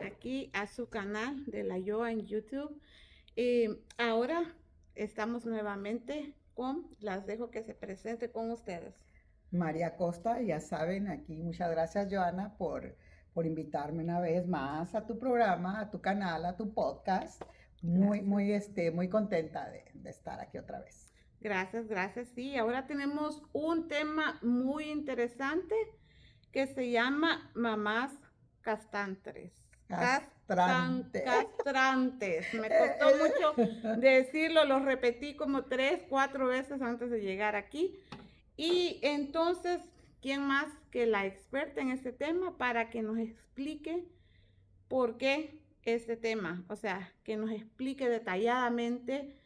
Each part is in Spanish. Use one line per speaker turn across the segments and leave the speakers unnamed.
aquí a su canal de la Yoa en YouTube. Ahora estamos nuevamente las dejo que se presente con ustedes.
María Costa, ya saben, aquí muchas gracias Joana por invitarme una vez más a tu programa, a tu canal, a tu podcast.
Gracias.
Muy contenta de estar aquí otra vez.
Gracias, gracias. Sí, ahora tenemos un tema muy interesante que se llama mamás castrantes.
Castrante.
Castrantes. Me costó mucho decirlo, lo repetí como 3, 4 veces antes de llegar aquí. Y entonces, ¿quién más que la experta en este tema para que nos explique por qué este tema? O sea, que nos explique detalladamente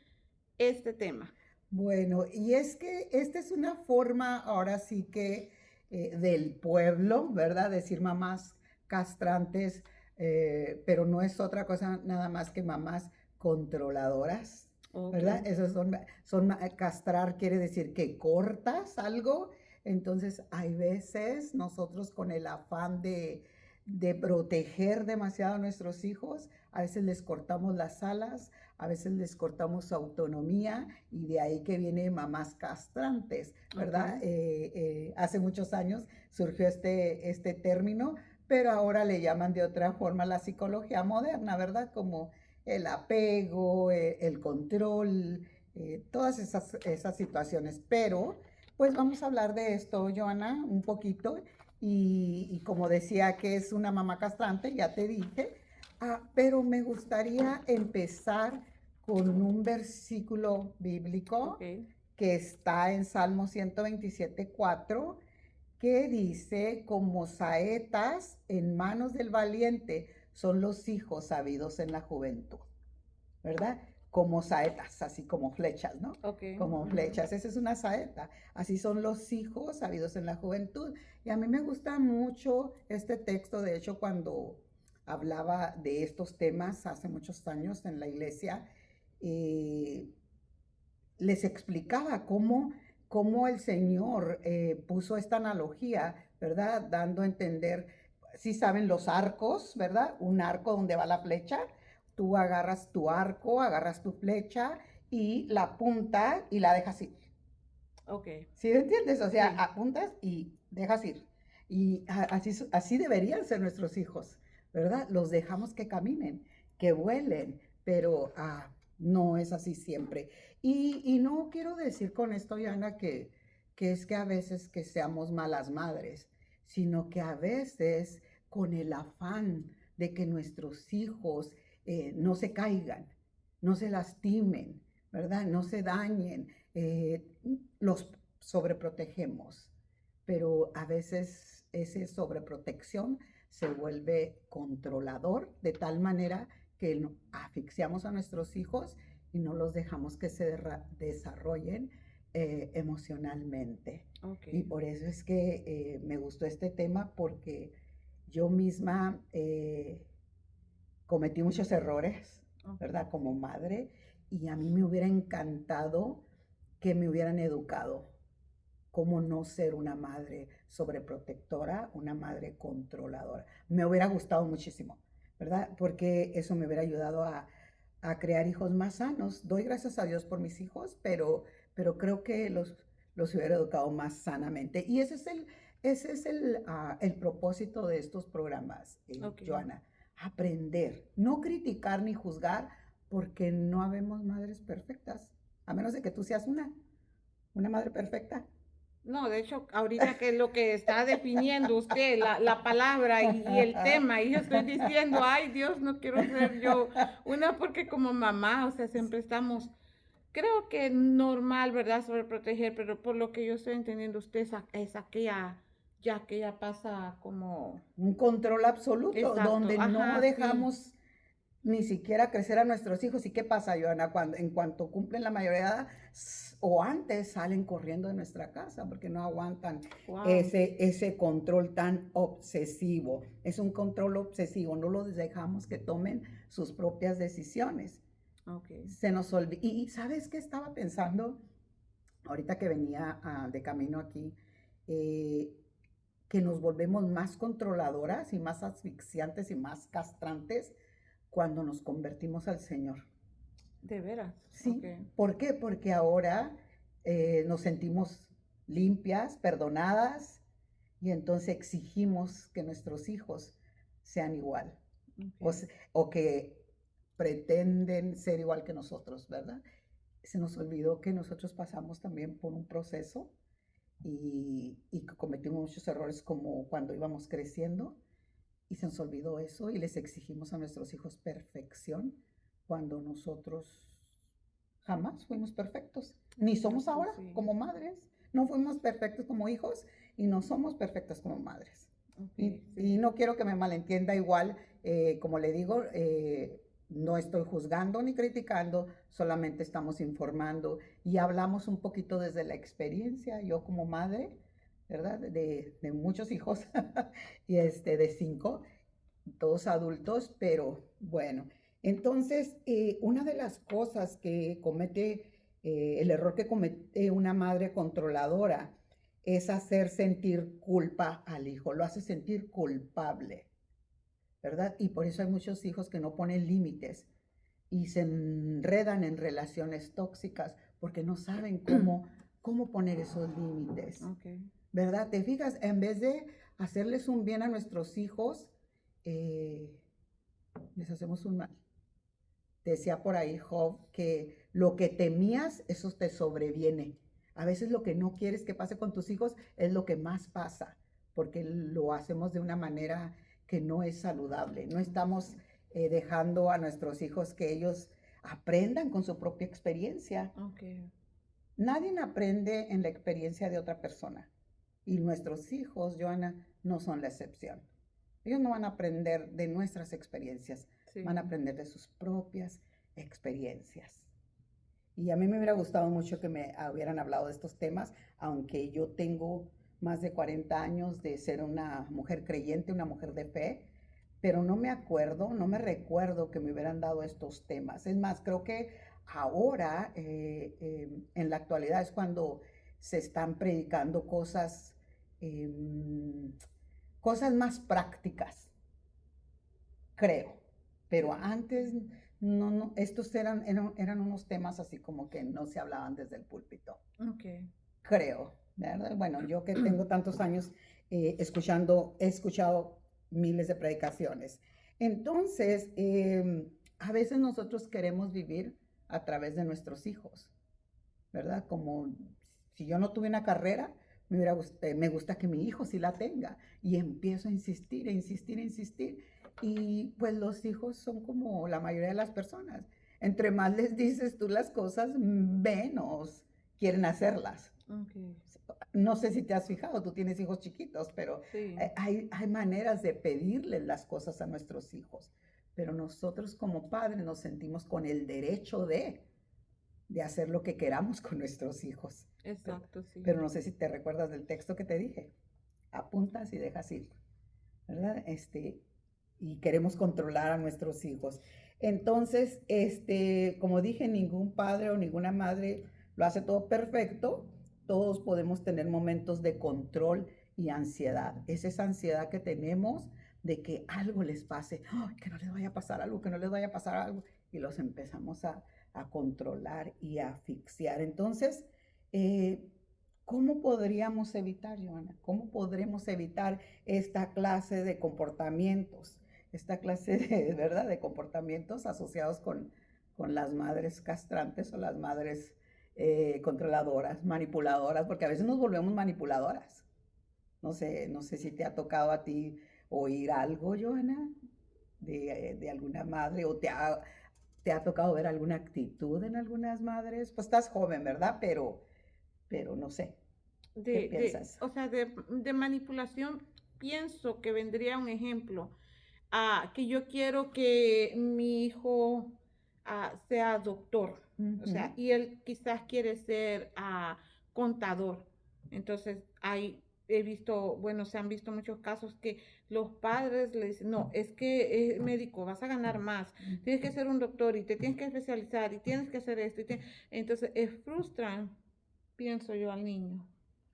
este tema.
Bueno, y es que esta es una forma ahora sí que del pueblo, ¿verdad? Decir mamás castrantes, pero no es otra cosa nada más que mamás controladoras,
Ok.
¿verdad? Castrar quiere decir que cortas algo, entonces hay veces nosotros con el afán de proteger demasiado a nuestros hijos, a veces les cortamos las alas, a veces les cortamos su autonomía y de ahí que viene mamás castrantes, ¿verdad?
Ok.
Hace muchos años surgió este término, pero ahora le llaman de otra forma la psicología moderna, ¿verdad? Como el apego, el control, todas esas situaciones. Pero, pues vamos a hablar de esto, Joana, un poquito. Y como decía que es una mamá castrante, ya te dije, pero me gustaría empezar con un versículo
Ok.
bíblico que está en Salmo 127:4, que dice, como saetas en manos del valiente son los hijos sabidos en la juventud, ¿verdad? Como saetas, así como flechas, ¿no?
Ok.
Como
Ujú.
flechas, esa es una saeta. Así son los hijos sabidos en la juventud. Y a mí me gusta mucho este texto, de hecho, cuando hablaba de estos temas hace muchos años en la iglesia, eh, les explicaba cómo el Señor puso esta analogía, ¿verdad? Dando a entender, si saben los arcos, ¿verdad? Un arco donde va la flecha, tú agarras tu arco, agarras tu flecha y la punta y la dejas ir.
Ok.
¿Sí me entiendes? O sea,
Sí.
apuntas y dejas ir. Y así deberían ser nuestros hijos, ¿verdad? Los dejamos que caminen, que vuelen, pero no es así siempre. Y no quiero decir con esto, Yana, que es que a veces que seamos malas madres, sino que a veces con el afán de que nuestros hijos no se caigan, no se lastimen, ¿verdad? No se dañen. Los sobreprotegemos, pero a veces ese sobreprotección se vuelve controlador de tal manera que asfixiamos a nuestros hijos y no los dejamos que se desarrollen emocionalmente.
Ok.
Y por eso es que me gustó este tema porque yo misma cometí muchos errores,
Ok.
¿verdad? Como madre, y a mí me hubiera encantado que me hubieran educado cómo no ser una madre sobreprotectora, una madre controladora. Me hubiera gustado muchísimo, ¿verdad? Porque eso me hubiera ayudado a crear hijos más sanos. Doy gracias a Dios por mis hijos, pero creo que los hubiera educado más sanamente. Y ese es el propósito de estos programas,
Ok.
Joana. Aprender, no criticar ni juzgar, porque no habemos madres perfectas, a menos de que tú seas una madre perfecta.
No, de hecho, ahorita que es lo que está definiendo usted, la palabra y el tema, y yo estoy diciendo, ay Dios, no quiero ser yo una porque como mamá, o sea, siempre estamos, creo que normal, ¿verdad? Sobreproteger, pero por lo que yo estoy entendiendo, usted es aquella, ya que ya pasa como,
Un control absoluto,
exacto,
donde no
ajá, sí,
dejamos ni siquiera crecer a nuestros hijos. ¿Y qué pasa, Joana? En cuanto cumplen la mayoría de edad o antes salen corriendo de nuestra casa porque no aguantan
wow,
ese control tan obsesivo. Es un control obsesivo, no los dejamos que tomen sus propias decisiones.
ok,
Se nos olvida. Y ¿sabes qué estaba pensando ahorita que venía de camino aquí? Eh, que nos volvemos más controladoras y más asfixiantes y más castrantes cuando nos convertimos al Señor.
De veras.
Sí,
Ok.
¿por qué? Porque ahora nos sentimos limpias, perdonadas, y entonces exigimos que nuestros hijos sean igual o,
Ok.
o que pretenden ser igual que nosotros, ¿verdad? Se nos olvidó que nosotros pasamos también por un proceso y que cometimos muchos errores como cuando íbamos creciendo y se nos olvidó eso y les exigimos a nuestros hijos perfección cuando nosotros jamás fuimos perfectos, ni somos
Exacto,
ahora
sí.
como madres, no fuimos perfectos como hijos y no somos perfectas como madres.
Ok,
Y
sí.
no quiero que me malentienda igual, como le digo, no estoy juzgando ni criticando, solamente estamos informando y hablamos un poquito desde la experiencia, yo como madre, ¿verdad? De muchos hijos y de 5, todos adultos, pero bueno. Entonces, una de las cosas que comete, el error que comete una madre controladora es hacer sentir culpa al hijo, lo hace sentir culpable, ¿verdad? Y por eso hay muchos hijos que no ponen límites y se enredan en relaciones tóxicas porque no saben cómo poner esos límites,
Ok.
¿verdad? ¿Te fijas? En vez de hacerles un bien a nuestros hijos, eh, les hacemos un mal. Decía por ahí Job que lo que temías, eso te sobreviene. A veces lo que no quieres que pase con tus hijos es lo que más pasa, porque lo hacemos de una manera que no es saludable. No estamos dejando a nuestros hijos que ellos aprendan con su propia experiencia.
Ok.
Nadie aprende en la experiencia de otra persona. Y nuestros hijos, Joana, no son la excepción. Ellos no van a aprender de nuestras experiencias, van a
Sí.
aprender de sus propias experiencias. Y a mí me hubiera gustado mucho que me hubieran hablado de estos temas, aunque yo tengo más de 40 años de ser una mujer creyente, una mujer de fe, pero no me acuerdo, no me recuerdo que me hubieran dado estos temas. Es más, creo que ahora, en la actualidad, es cuando se están predicando eh, cosas más prácticas, creo. Pero
Sí.
antes, no, estos eran unos temas así como que no se hablaban desde el púlpito,
Ok.
creo, ¿verdad? Bueno, yo que tengo tantos años he escuchado miles de predicaciones. Entonces, a veces nosotros queremos vivir a través de nuestros hijos, ¿verdad? Como si yo no tuve una carrera, me gusta que mi hijo sí la tenga. Y empiezo a insistir, a insistir, a insistir. Y pues los hijos son como la mayoría de las personas. Entre más les dices tú las cosas, menos quieren hacerlas.
Ok.
No sé si te has fijado, tú tienes hijos chiquitos, pero
Sí.
hay maneras de pedirles las cosas a nuestros hijos. Pero nosotros como padres nos sentimos con el derecho de hacer lo que queramos con nuestros hijos. Pero,
Exacto, sí.
pero no sé si te recuerdas del texto que te dije. Apuntas y dejas ir, ¿verdad? Y queremos controlar a nuestros hijos. Entonces, como dije, ningún padre o ninguna madre lo hace todo perfecto. Todos podemos tener momentos de control y ansiedad. Es esa ansiedad que tenemos de que algo les pase, ¡ay, que no les vaya a pasar algo, que no les vaya a pasar algo! Y los empezamos a controlar y a asfixiar. Entonces, eh, ¿cómo podríamos evitar, Joana? ¿Cómo podremos evitar esta clase de comportamientos? Esta clase de, ¿verdad? De comportamientos asociados con las madres castrantes o las madres controladoras, manipuladoras, porque a veces nos volvemos manipuladoras. No sé si te ha tocado a ti oír algo, Joana, de alguna madre o te ha tocado ver alguna actitud en algunas madres. Pues estás joven, ¿verdad? Pero no sé. ¿Qué piensas?
O sea, de manipulación, pienso que vendría un ejemplo. Que yo quiero que mi hijo sea doctor, o sea,
Ujú.
y él quizás quiere ser contador. Entonces, he visto, bueno, se han visto muchos casos que los padres le dicen, no, es que es médico, vas a ganar más, tienes que ser un doctor y te tienes que especializar y tienes que hacer esto. Entonces, frustran, pienso yo, al niño,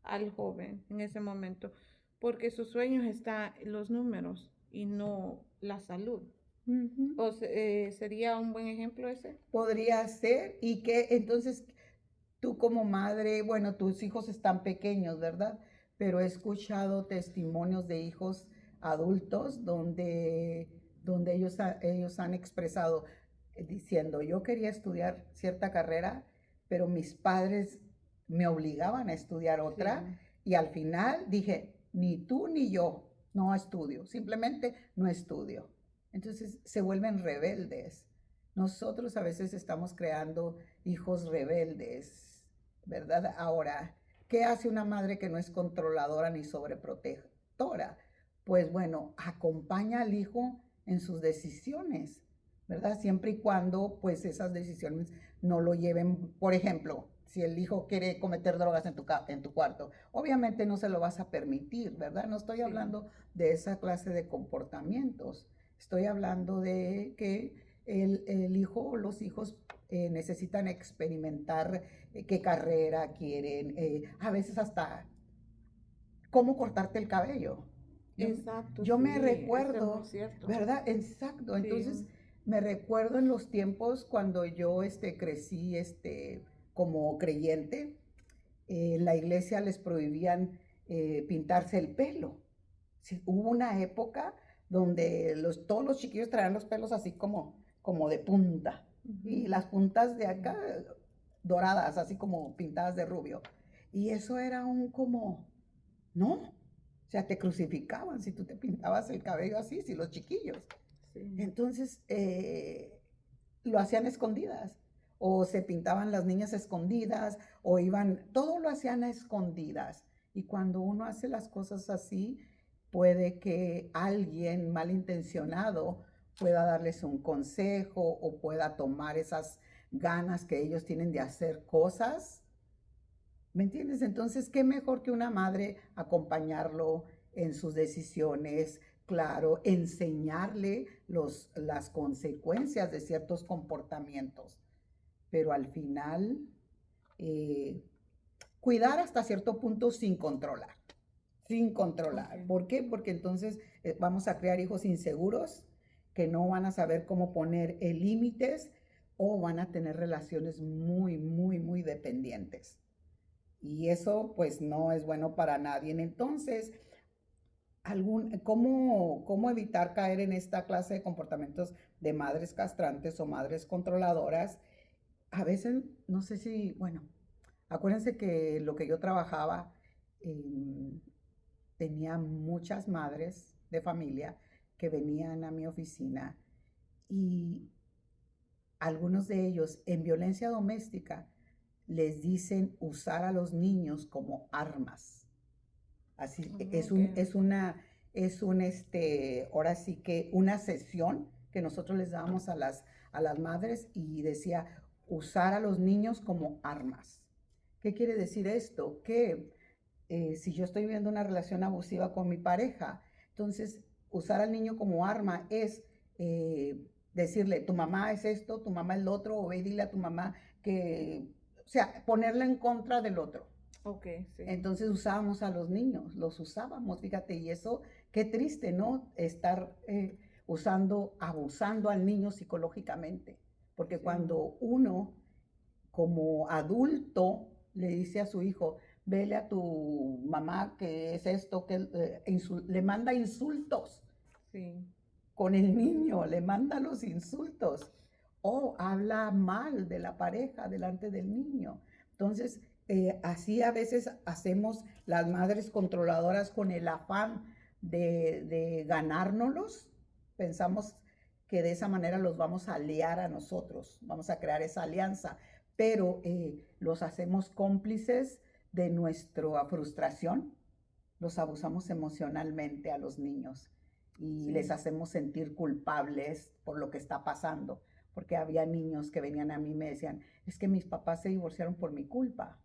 al joven en ese momento, porque sus sueños están los números y no la salud.
Ujú.
¿Sería un buen ejemplo ese?
Podría ser, y que entonces tú como madre, bueno, tus hijos están pequeños, ¿verdad? Pero he escuchado testimonios de hijos adultos donde ellos han expresado diciendo, yo quería estudiar cierta carrera, pero mis padres me obligaban a estudiar otra
Sí,
y al final dije, ni tú ni yo no estudio, simplemente no estudio. Entonces se vuelven rebeldes. Nosotros a veces estamos creando hijos rebeldes, ¿verdad? Ahora, ¿qué hace una madre que no es controladora ni sobreprotectora? Pues bueno, acompaña al hijo en sus decisiones, ¿verdad? Siempre y cuando pues esas decisiones no lo lleven, por ejemplo, si el hijo quiere cometer drogas en tu cuarto, obviamente no se lo vas a permitir, ¿verdad? No estoy
sí,
hablando de esa clase de comportamientos, estoy hablando de que el hijo o los hijos necesitan experimentar qué carrera quieren, a veces hasta cómo cortarte el cabello. Yo,
exacto,
yo me
sí, eso es muy
recuerdo,
cierto.
¿verdad? Exacto. Entonces,
Sí,
me recuerdo en los tiempos cuando yo crecí como creyente, en la iglesia les prohibían pintarse el pelo. Sí, hubo una época donde todos los chiquillos traían los pelos así como de punta y
ujú,
las puntas de
sí,
acá doradas, así como pintadas de rubio. Y eso era no, o sea, te crucificaban si tú te pintabas el cabello así, si los chiquillos.
sí,
Entonces, lo hacían escondidas, o se pintaban las niñas escondidas, o iban, todo lo hacían a escondidas. Y cuando uno hace las cosas así, puede que alguien malintencionado pueda darles un consejo o pueda tomar esas ganas que ellos tienen de hacer cosas. ¿Me entiendes? Entonces, ¿qué mejor que una madre acompañarlo en sus decisiones? Claro, enseñarle las consecuencias de ciertos comportamientos, pero al final eh, cuidar hasta cierto punto sin controlar, sin
ok,
controlar. ¿Por qué? Porque entonces vamos a crear hijos inseguros que no van a saber cómo poner límites o van a tener relaciones muy, muy, muy dependientes. Y eso pues no es bueno para nadie. Entonces, ¿cómo evitar caer en esta clase de comportamientos de madres castrantes o madres controladoras? A veces, no sé si, bueno, acuérdense que lo que yo trabajaba, eh, tenía muchas madres de familia que venían a mi oficina y algunos de ellos en violencia doméstica les dicen usar a los niños como armas. Así
oh, ok,
ahora sí que una sesión que nosotros les dábamos a las madres y decía usar a los niños como armas. ¿Qué quiere decir esto? Que si yo estoy viviendo una relación abusiva con mi pareja, entonces usar al niño como arma es decirle, tu mamá es esto, tu mamá es lo otro, o ve y dile a tu mamá que, o sea, ponerla en contra del otro.
ok, sí,
Entonces usábamos a los niños, los usábamos, fíjate, y eso, qué triste, ¿no? Estar abusando al niño psicológicamente, porque
sí,
cuando uno como adulto le dice a su hijo, vele a tu mamá que es esto, que le manda insultos
sí,
con el niño, le manda los insultos o habla mal de la pareja delante del niño. Entonces, así a veces hacemos las madres controladoras con el afán de ganárnoslos. Pensamos que de esa manera los vamos a aliar a nosotros, vamos a crear esa alianza, pero los hacemos cómplices de nuestra frustración, los abusamos emocionalmente a los niños y les
sí,
hacemos sentir culpables por lo que está pasando, porque había niños que venían a mí y me decían, es que mis papás se divorciaron por mi culpa.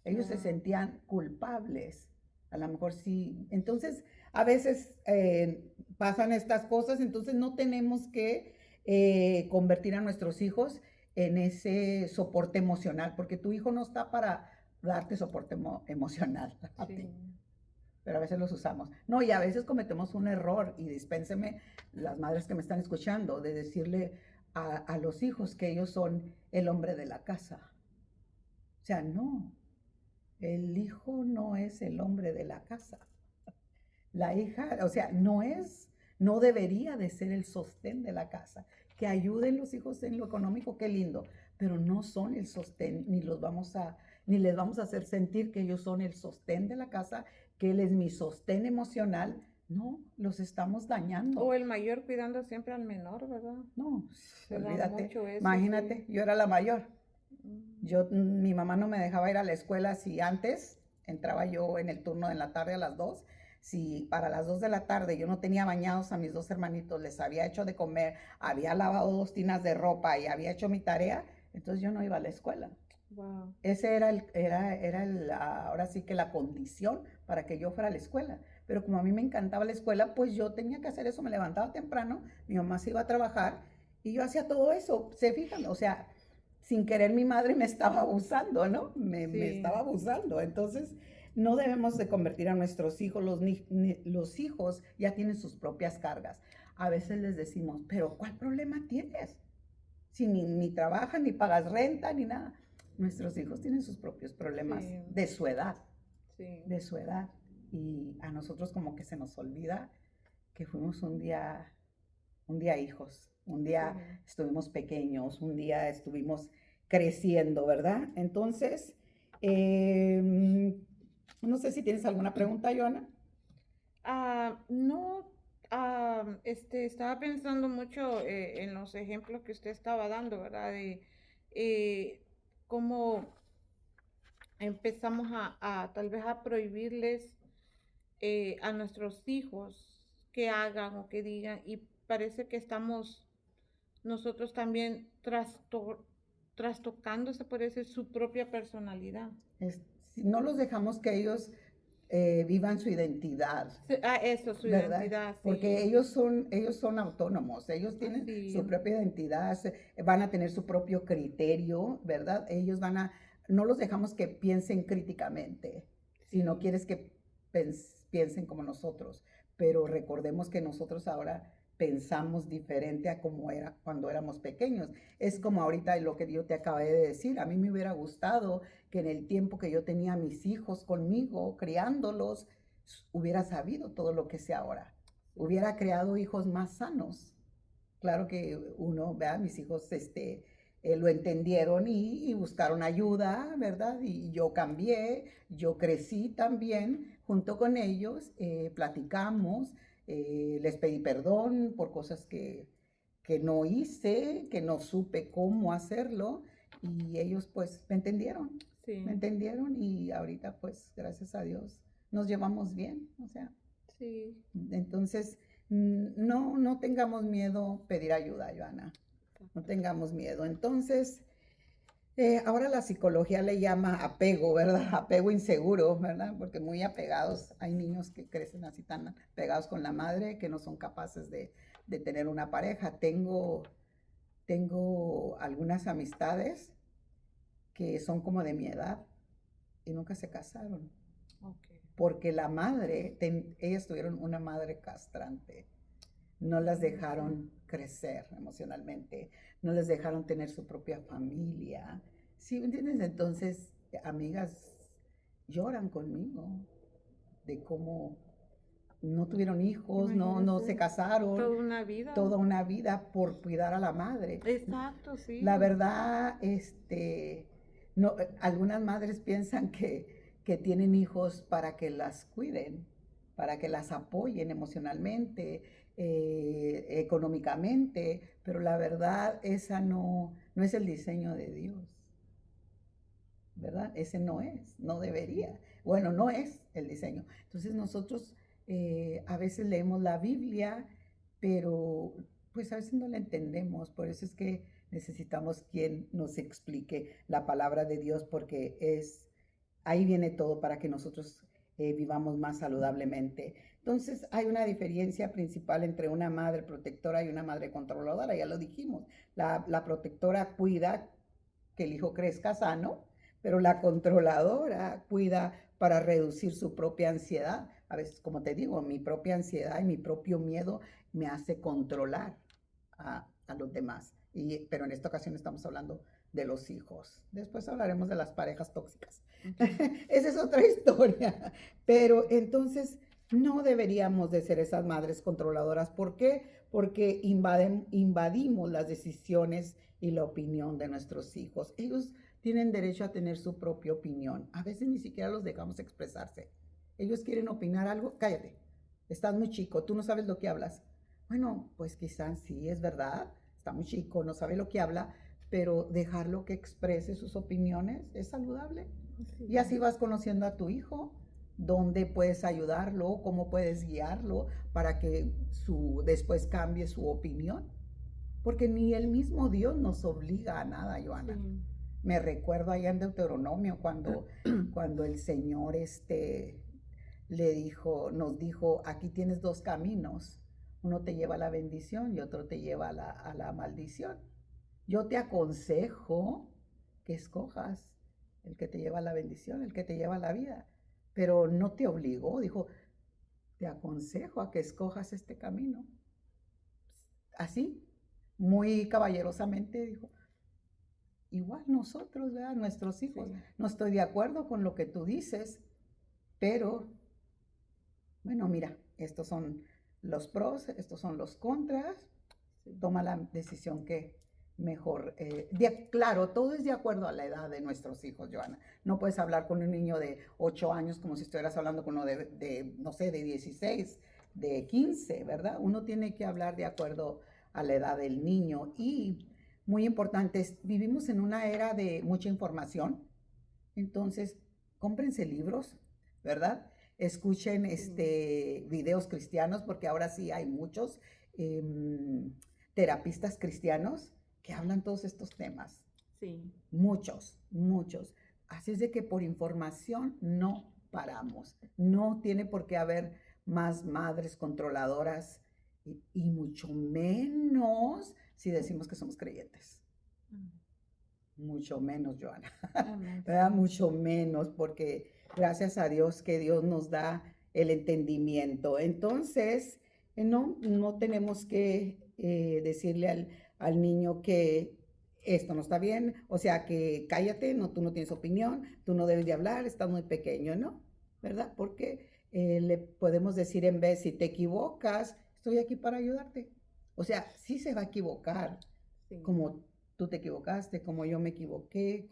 Ellos se
ah,
sentían culpables. A lo mejor sí. Entonces, a veces pasan estas cosas, entonces no tenemos que convertir a nuestros hijos en ese soporte emocional, porque tu hijo no está para darte soporte emocional a ti.
sí.
pero a veces los usamos. No, y a veces cometemos un error, y dispénseme las madres que me están escuchando, de decirle a los hijos que ellos son el hombre de la casa. O sea, no, el hijo no es el hombre de la casa. La hija, o sea, no debería de ser el sostén de la casa. Que ayuden los hijos en lo económico, qué lindo, pero no son el sostén, ni les vamos a hacer sentir que ellos son el sostén de la casa, que él es mi sostén emocional. No, los estamos dañando.
O el mayor cuidando siempre al menor, ¿verdad?
No,
Se da
olvídate.
mucho eso,
Imagínate,
sí.
yo era la mayor. Mi mamá no me dejaba ir a la escuela si antes entraba yo en el turno de la tarde a las 2. Si para las 2 de la tarde yo no tenía bañados a mis dos hermanitos, les había hecho de comer, había lavado 2 tinas de ropa y había hecho mi tarea, entonces yo no iba a la escuela.
Wow.
Ese ahora sí que la condición para que yo fuera a la escuela. Pero como a mí me encantaba la escuela, pues yo tenía que hacer eso, me levantaba temprano, mi mamá se iba a trabajar y yo hacía todo eso, ¿se fijan? O sea, sin querer mi madre me estaba abusando, ¿no? Me estaba abusando. Entonces, no debemos de convertir a nuestros hijos, los hijos ya tienen sus propias cargas. A veces les decimos, pero ¿cuál problema tienes? Si ni trabajas, ni pagas renta, ni nada. Nuestros hijos tienen sus propios problemas de su edad, de su edad. Y a nosotros como que se nos olvida que fuimos un día hijos, un día estuvimos pequeños, un día estuvimos creciendo, ¿verdad? Entonces, no sé si tienes alguna pregunta, Joana.
No, estaba pensando mucho en los ejemplos que usted estaba dando, ¿verdad? De cómo empezamos a tal vez a prohibirles a nuestros hijos que hagan o que digan, y parece que estamos nosotros también trastocando, se puede decir, su propia personalidad.
Si no los dejamos que ellos vivan su identidad.
Eso, su
¿verdad?
identidad, sí.
Porque ellos son autónomos, ellos tienen su propia identidad, van a tener su propio criterio, ¿verdad? No los dejamos que piensen críticamente, si no quieres que piensen como nosotros, pero recordemos que nosotros ahora pensamos diferente a como era cuando éramos pequeños. Es como ahorita lo que yo te acabé de decir, a mí me hubiera gustado que en el tiempo que yo tenía a mis hijos conmigo, criándolos, hubiera sabido todo lo que sé ahora, hubiera creado hijos más sanos. Claro que uno, vea, mis hijos lo entendieron y buscaron ayuda, ¿verdad? Y yo cambié, yo crecí también junto con ellos, platicamos, les pedí perdón por cosas que no hice, que no supe cómo hacerlo, y ellos pues me entendieron, y ahorita pues gracias a Dios nos llevamos bien, o sea.
Sí.
Entonces, no tengamos miedo pedir ayuda, Joana. No tengamos miedo. Entonces, ahora la psicología le llama apego, ¿verdad? Apego inseguro, ¿verdad? Porque muy apegados, hay niños que crecen así tan pegados con la madre que no son capaces de tener una pareja. Tengo algunas amistades que son como de mi edad y nunca se casaron.
Okay.
Porque la madre, ellas tuvieron una madre castrante. No las dejaron crecer emocionalmente, no les dejaron tener su propia familia. ¿Sí me entiendes? Entonces, amigas lloran conmigo de cómo no tuvieron hijos, no se casaron.
Toda una
vida por cuidar a la madre.
Exacto, sí.
La verdad, no, algunas madres piensan que tienen hijos para que las cuiden, para que las apoyen emocionalmente, económicamente, pero la verdad esa no es el diseño de Dios, ¿verdad? Ese no debería. Bueno, no es el diseño. Entonces nosotros a veces leemos la Biblia, pero pues a veces no la entendemos, por eso es que necesitamos quien nos explique la palabra de Dios, porque ahí viene todo para que nosotros vivamos más saludablemente. Entonces hay una diferencia principal entre una madre protectora y una madre controladora, ya lo dijimos. La protectora cuida que el hijo crezca sano, pero la controladora cuida para reducir su propia ansiedad, a veces, como te digo, mi propia ansiedad y mi propio miedo me hace controlar a los demás. Pero en esta ocasión estamos hablando de los hijos. Después hablaremos de las parejas tóxicas. Esa es otra historia. Pero entonces no deberíamos de ser esas madres controladoras. ¿Por qué? Porque invadimos las decisiones y la opinión de nuestros hijos. Ellos tienen derecho a tener su propia opinión. A veces ni siquiera los dejamos expresarse. Ellos quieren opinar algo, cállate, estás muy chico, tú no sabes lo que hablas. Bueno, pues quizás sí, es verdad, está muy chico, no sabe lo que habla, pero dejarlo que exprese sus opiniones es saludable. Sí. Y así vas conociendo a tu hijo, dónde puedes ayudarlo, cómo puedes guiarlo para que después cambie su opinión. Porque ni el mismo Dios nos obliga a nada, Joana. Sí. Me recuerdo allá en Deuteronomio cuando el Señor nos dijo, aquí tienes dos caminos, uno te lleva a la bendición y otro te lleva a la maldición. Yo te aconsejo que escojas el que te lleva a la bendición, el que te lleva a la vida, pero no te obligó, dijo, te aconsejo a que escojas este camino. Así, muy caballerosamente dijo, igual nosotros, ¿verdad? Nuestros hijos, sí. No estoy de acuerdo con lo que tú dices, pero bueno, mira, estos son los pros, estos son los contras, sí. Toma la decisión que mejor. Claro, todo es de acuerdo a la edad de nuestros hijos, Joana. No puedes hablar con un niño de 8 años como si estuvieras hablando con uno no sé, de 16, de 15, ¿verdad? Uno tiene que hablar de acuerdo a la edad del niño. Y muy importante, vivimos en una era de mucha información, entonces cómprense libros, ¿verdad? Escuchen videos cristianos, porque ahora sí hay muchos terapistas cristianos que hablan todos estos temas. Sí. Muchos. Así es de que por información no paramos. No tiene por qué haber más madres controladoras y mucho menos si decimos que somos creyentes. Mucho menos, Joana. ¿Verdad? Mucho menos, porque gracias a Dios que Dios nos da el entendimiento. Entonces, no tenemos que decirle al niño que esto no está bien, o sea, que cállate, tú no tienes opinión, tú no debes de hablar, estás muy pequeño, ¿no? ¿Verdad? Porque le podemos decir en vez, si te equivocas, estoy aquí para ayudarte. O sea, sí se va a equivocar, sí. Como tú te equivocaste, como yo me equivoqué,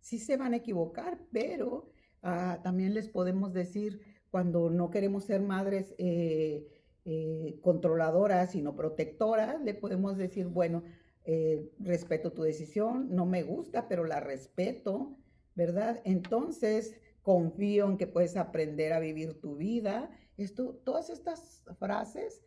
sí se van a equivocar, pero también les podemos decir, cuando no queremos ser madres controladoras, sino protectoras, le podemos decir, bueno, respeto tu decisión, no me gusta, pero la respeto, ¿verdad? Entonces, confío en que puedes aprender a vivir tu vida. Todas estas frases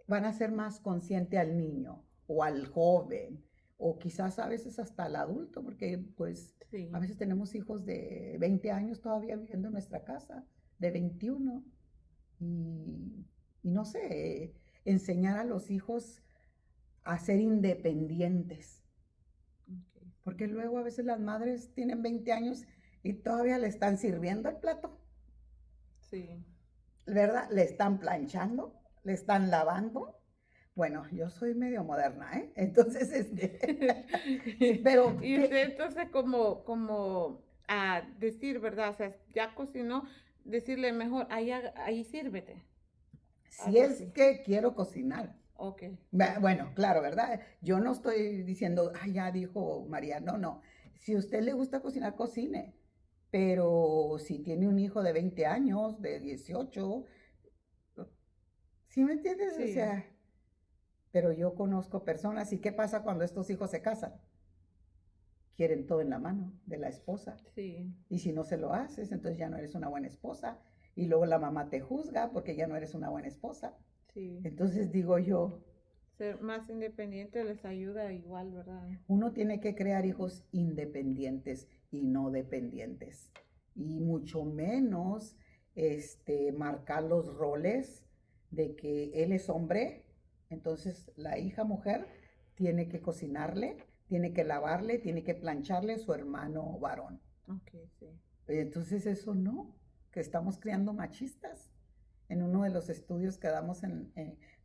van a hacer más consciente al niño o al joven, o quizás a veces hasta al adulto, porque pues sí. A veces tenemos hijos de 20 años todavía viviendo en nuestra casa, de 21, y no sé, enseñar a los hijos a ser independientes, okay. Porque luego a veces las madres tienen 20 años y todavía le están sirviendo el plato, sí. ¿Verdad? Le están planchando, le están lavando. Bueno, yo soy medio moderna, ¿eh? Entonces,
pero... Y usted entonces como a decir, ¿verdad? O sea, ya cocinó, decirle mejor, ahí sírvete.
Si es así. Que quiero cocinar.
Ok.
Bueno, claro, ¿verdad? Yo no estoy diciendo, ya dijo María, no. Si a usted le gusta cocinar, cocine. Pero si tiene un hijo de 20 años, de 18, ¿sí me entiendes? Sí. O sea... Pero yo conozco personas, ¿y qué pasa cuando estos hijos se casan? Quieren todo en la mano de la esposa. Sí. Y si no se lo haces, entonces ya no eres una buena esposa. Y luego la mamá te juzga porque ya no eres una buena esposa. Sí. Entonces digo yo...
Ser más independiente les ayuda igual, ¿verdad?
Uno tiene que crear hijos independientes y no dependientes. Y mucho menos marcar los roles de que él es hombre. Entonces, la hija mujer tiene que cocinarle, tiene que lavarle, tiene que plancharle a su hermano varón.
Ok, sí.
Entonces, eso no. que estamos criando machistas. En uno de los estudios que damos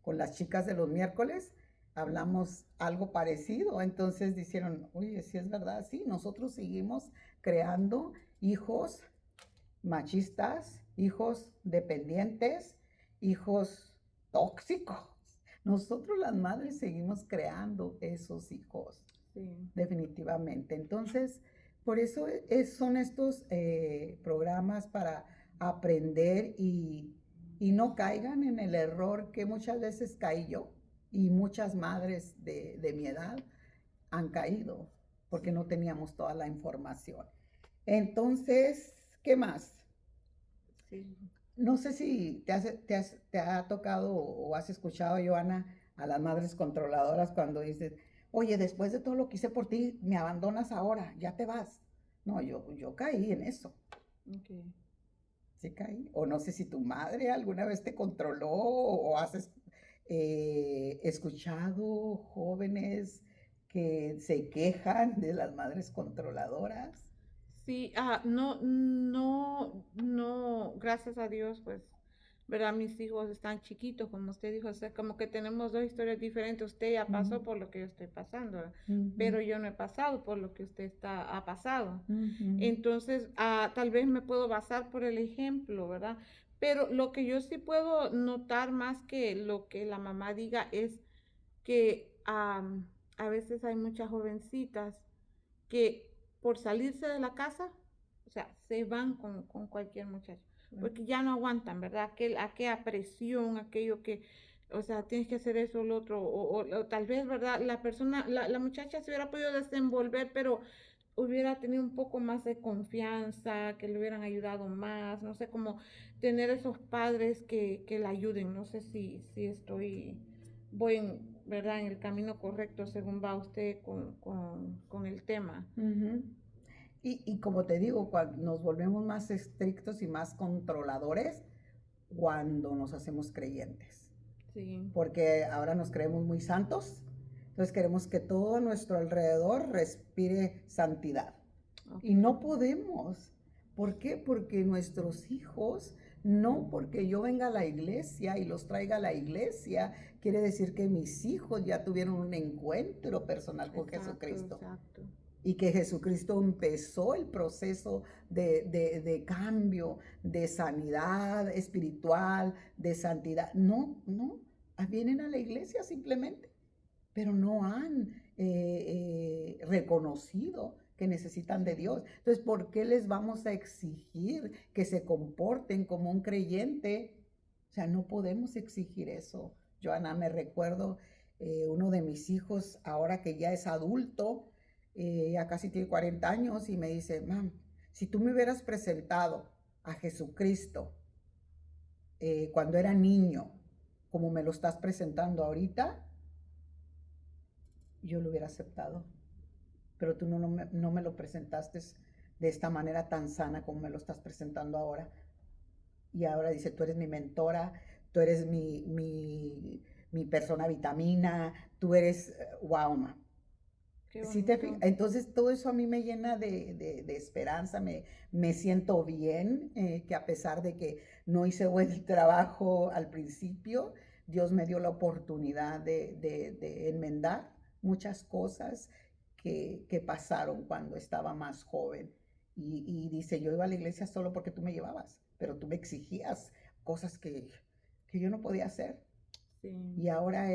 con las chicas de los miércoles, hablamos algo parecido. Entonces dijeron, oye, sí es verdad, sí, nosotros seguimos creando hijos machistas, hijos dependientes, hijos tóxicos. Nosotros las madres seguimos creando esos hijos,
Sí.
definitivamente. Entonces, por eso son estos programas para aprender y no caigan en el error que muchas veces caí yo y muchas madres de mi edad han caído porque no teníamos toda la información. Entonces, ¿qué más?
Sí.
No sé si te ha tocado o has escuchado, Joana, a las madres controladoras cuando dicen, oye, después de todo lo que hice por ti, me abandonas ahora, ya te vas. No, yo caí en eso.
Okay.
Sí caí. O no sé si tu madre alguna vez te controló o has escuchado jóvenes que se quejan de las madres controladoras.
Sí, no, gracias a Dios, pues, ¿verdad? Mis hijos están chiquitos, como usted dijo, o sea, como que tenemos dos historias diferentes. Usted ya pasó
Ujú,
por lo que yo estoy pasando, ¿verdad?
ujú,
Pero yo no he pasado por lo que ha pasado.
ujú,
Entonces, tal vez me puedo basar por el ejemplo, ¿verdad? Pero lo que yo sí puedo notar más que lo que la mamá diga es que a veces hay muchas jovencitas que por salirse de la casa, o sea, se van con cualquier muchacho, porque ya no aguantan, ¿verdad? Aquella presión, aquello que, o sea, tienes que hacer eso, lo otro, o tal vez, ¿verdad? La muchacha se hubiera podido desenvolver, pero hubiera tenido un poco más de confianza, que le hubieran ayudado más, no sé, como tener esos padres que la ayuden, no sé voy ¿verdad? En el camino correcto según va usted con el tema.
ujú. Y como te digo, nos volvemos más estrictos y más controladores cuando nos hacemos creyentes,
Sí,
porque ahora nos creemos muy santos, entonces queremos que todo a nuestro alrededor respire santidad. Y
ok.
no podemos. ¿Por qué? Porque nuestros hijos, no porque yo venga a la iglesia y los traiga a la iglesia, quiere decir que mis hijos ya tuvieron un encuentro personal con
Exacto,
Jesucristo
exacto.
y que Jesucristo empezó el proceso de cambio, de sanidad espiritual, de santidad. No, no, vienen a la iglesia simplemente, pero no han reconocido que necesitan de Dios. Entonces, ¿por qué les vamos a exigir que se comporten como un creyente? O sea, no podemos exigir eso. Joana, me recuerdo uno de mis hijos, ahora que ya es adulto, ya casi tiene 40 años, y me dice, mam, si tú me hubieras presentado a Jesucristo cuando era niño, como me lo estás presentando ahorita, yo lo hubiera aceptado. Pero tú no me lo presentaste de esta manera tan sana como me lo estás presentando ahora. Y ahora dice, tú eres mi mentora, tú eres mi persona vitamina, tú eres, wow, ma.
Qué
¿Sí
bonito.
Entonces todo eso a mí me llena de esperanza, me siento bien, que a pesar de que no hice buen trabajo al principio, Dios me dio la oportunidad de enmendar muchas cosas que pasaron cuando estaba más joven. Y dice, yo iba a la iglesia solo porque tú me llevabas, pero tú me exigías cosas que yo no podía hacer.
Sí.
Y ahora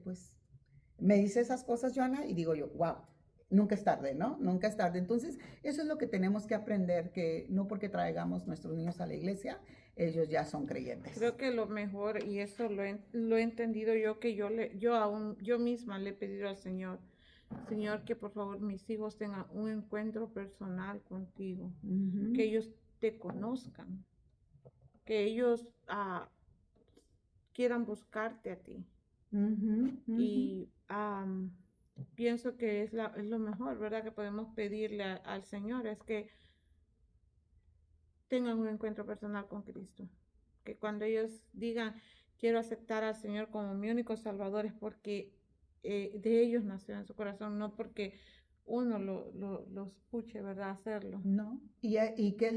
pues, me dice esas cosas, Joana, y digo yo, wow, nunca es tarde, ¿no? Nunca es tarde. Entonces, eso es lo que tenemos que aprender, que no porque traigamos nuestros niños a la iglesia, ellos ya son creyentes.
Creo que lo mejor, y eso lo he entendido yo, que yo misma le he pedido al Señor, que por favor mis hijos tengan un encuentro personal contigo, que
Ujú,
ellos te conozcan, que ellos quieran buscarte a ti.
ujú, ujú,
Y pienso que es lo mejor, ¿verdad? Que podemos pedirle al Señor, es que tengan un encuentro personal con Cristo. Que cuando ellos digan, quiero aceptar al Señor como mi único Salvador, es porque de ellos nació en su corazón, no porque uno lo escuche, ¿verdad? Hacerlo.
¿No? ¿Y qué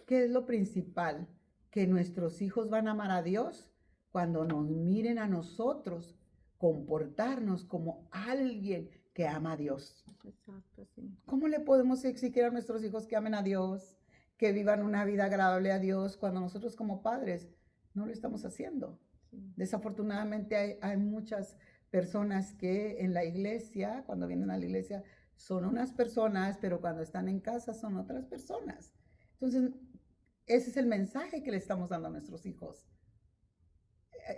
es lo principal? Que nuestros hijos van a amar a Dios cuando nos miren a nosotros comportarnos como alguien que ama a Dios.
Exacto, sí.
¿Cómo le podemos exigir a nuestros hijos que amen a Dios, que vivan una vida agradable a Dios, cuando nosotros como padres no lo estamos haciendo?
Sí.
Desafortunadamente hay muchas personas que en la iglesia, cuando vienen a la iglesia, son unas personas, pero cuando están en casa son otras personas. Entonces, ese es el mensaje que le estamos dando a nuestros hijos.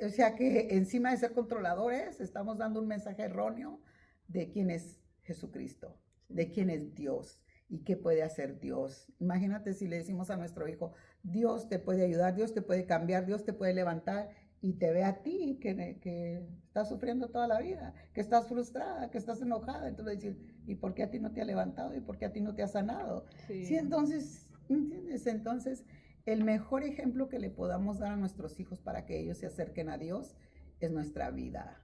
O sea que encima de ser controladores, estamos dando un mensaje erróneo de quién es Jesucristo, de quién es Dios y qué puede hacer Dios. Imagínate si le decimos a nuestro hijo, Dios te puede ayudar, Dios te puede cambiar, Dios te puede levantar, y te ve a ti que estás sufriendo toda la vida, que estás frustrada, que estás enojada. Entonces decir, ¿y por qué a ti no te ha levantado? ¿Y por qué a ti no te ha sanado?
Sí.
Sí, entonces, ¿entiendes? Entonces, el mejor ejemplo que le podamos dar a nuestros hijos para que ellos se acerquen a Dios es nuestra vida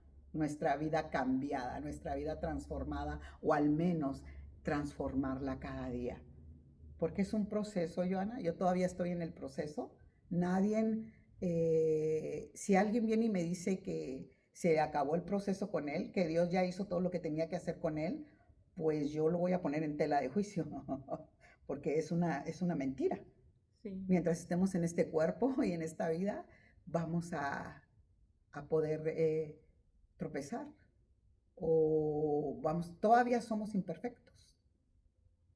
cambiada, nuestra vida transformada, o al menos transformarla cada día. Porque es un proceso, Joana, yo todavía estoy en el proceso. Si alguien viene y me dice que se acabó el proceso con él, que Dios ya hizo todo lo que tenía que hacer con él, pues yo lo voy a poner en tela de juicio, porque es una mentira.
Sí.
Mientras estemos en este cuerpo y en esta vida, vamos a poder tropezar, todavía somos imperfectos.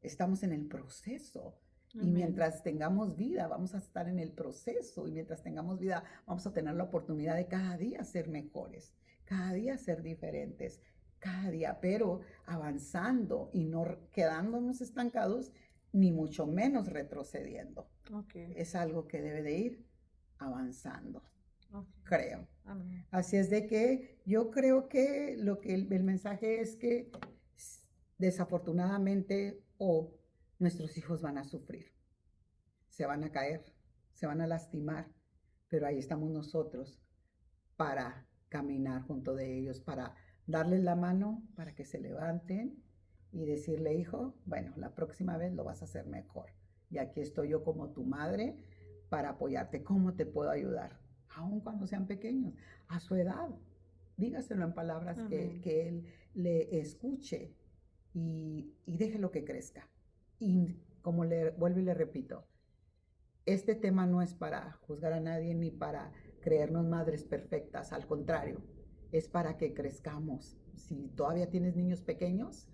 Estamos en el proceso.
Amén.
Y mientras tengamos vida, vamos a estar en el proceso. Y mientras tengamos vida, vamos a tener la oportunidad de cada día ser mejores, cada día ser diferentes, cada día, pero avanzando y no quedándonos estancados, ni mucho menos retrocediendo.
Okay.
Es algo que debe de ir avanzando,
Okay.
creo.
Amén.
Así es de que yo creo que el mensaje es que desafortunadamente nuestros hijos van a sufrir, se van a caer, se van a lastimar, pero ahí estamos nosotros para caminar junto de ellos, para darles la mano, para que se levanten y decirle, hijo, bueno, la próxima vez lo vas a hacer mejor. Y aquí estoy yo como tu madre para apoyarte. ¿Cómo te puedo ayudar? Aun cuando sean pequeños, a su edad. Dígaselo en palabras que él le escuche y déjelo que crezca. Y como vuelvo y le repito, este tema no es para juzgar a nadie ni para creernos madres perfectas, al contrario, es para que crezcamos. Si todavía tienes niños pequeños,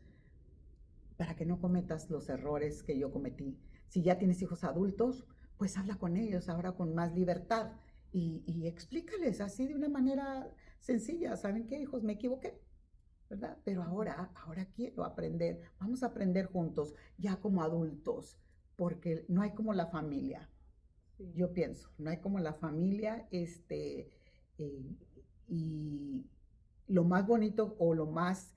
para que no cometas los errores que yo cometí. Si ya tienes hijos adultos, pues habla con ellos ahora con más libertad y explícales así de una manera sencilla. ¿Saben qué, hijos? Me equivoqué, ¿verdad? Pero ahora quiero aprender. Vamos a aprender juntos, ya como adultos, porque no hay como la familia. Sí. Yo pienso, no hay como la familia, y lo más bonito o lo más,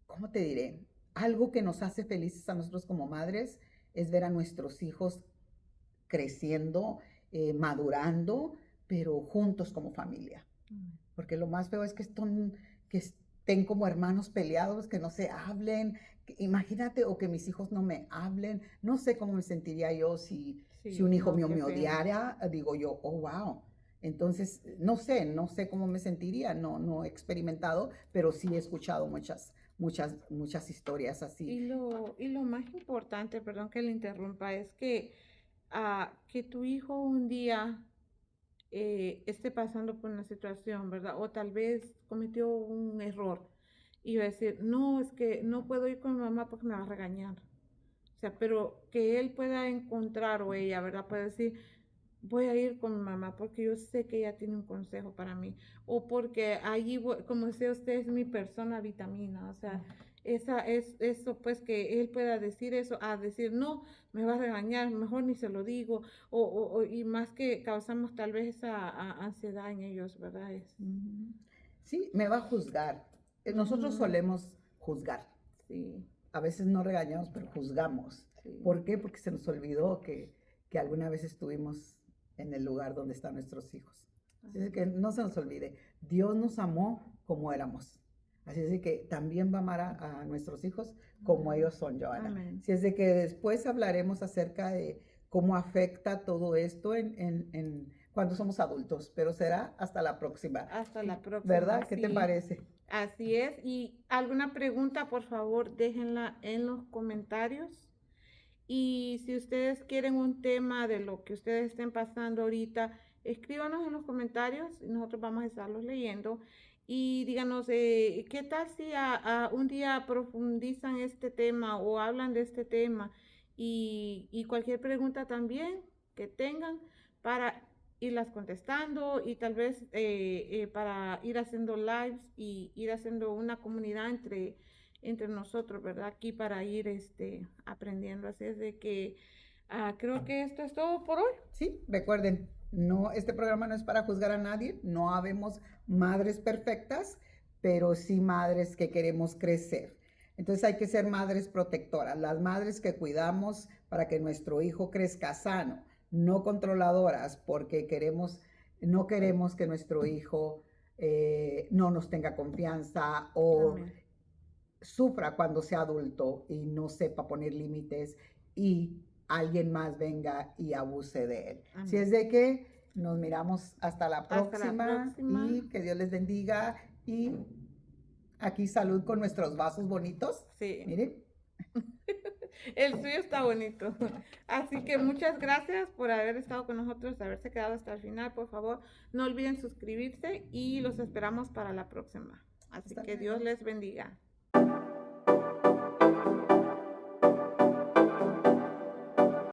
¿cómo te diré? Algo que nos hace felices a nosotros como madres es ver a nuestros hijos creciendo, madurando, pero juntos como familia. Porque lo más feo es que estén como hermanos peleados, que no se hablen. Imagínate, o que mis hijos no me hablen. No sé cómo me sentiría yo si un hijo mío me odiara. Digo yo, oh, wow. Entonces, no sé cómo me sentiría. No he experimentado, pero sí he escuchado muchas historias así.
Y lo más importante, perdón que le interrumpa, es que tu hijo un día esté pasando por una situación, ¿verdad? O tal vez cometió un error y va a decir, no, es que no puedo ir con mi mamá porque me va a regañar. O sea, pero que él pueda encontrar, o ella, ¿verdad? Puede decir, voy a ir con mi mamá porque yo sé que ella tiene un consejo para mí, o porque allí, como decía usted, es mi persona vitamina, o sea, eso pues que él pueda decir eso, a decir, no, me va a regañar, mejor ni se lo digo, y más que causamos tal vez esa ansiedad en ellos, ¿verdad?
Sí, me va a juzgar. Nosotros solemos juzgar.
Sí.
A veces no regañamos, pero juzgamos. Sí. ¿Por qué? Porque se nos olvidó que alguna vez estuvimos en el lugar donde están nuestros hijos. Así que no se nos olvide, Dios nos amó como éramos. Así es de que también va a amar a nuestros hijos como ellos son, Joana.
Amén.
Así es de que después hablaremos acerca de cómo afecta todo esto cuando somos adultos, pero será hasta la próxima.
Hasta la próxima.
¿Verdad? ¿Qué te
Sí.
parece?
Así es. Y alguna pregunta, por favor, déjenla en los comentarios. Y si ustedes quieren un tema de lo que ustedes estén pasando ahorita, escríbanos en los comentarios y nosotros vamos a estarlos leyendo. Y díganos, ¿qué tal si un día profundizan este tema o hablan de este tema? Y cualquier pregunta también que tengan para irlas contestando y tal vez para ir haciendo lives y ir haciendo una comunidad entre nosotros, ¿verdad? Aquí para ir aprendiendo. Así es de que creo que esto es todo por hoy.
Sí, recuerden, no, este programa no es para juzgar a nadie, no habemos madres perfectas, pero sí madres que queremos crecer. Entonces hay que ser madres protectoras, las madres que cuidamos para que nuestro hijo crezca sano, no controladoras, porque no queremos que nuestro hijo no nos tenga confianza o
Amén.
sufra cuando sea adulto y no sepa poner límites y alguien más venga y abuse de él.
Amén.
Si es de que nos miramos hasta la
Hasta la
próxima
próxima.
y que Dios les bendiga y aquí salud con nuestros vasos bonitos.
Sí.
Miren.
El suyo está bonito. Así que muchas gracias por haber estado con nosotros, haberse quedado hasta el final. Por favor, no olviden suscribirse y los esperamos para la próxima. Así
Hasta
que
luego.
Dios les bendiga.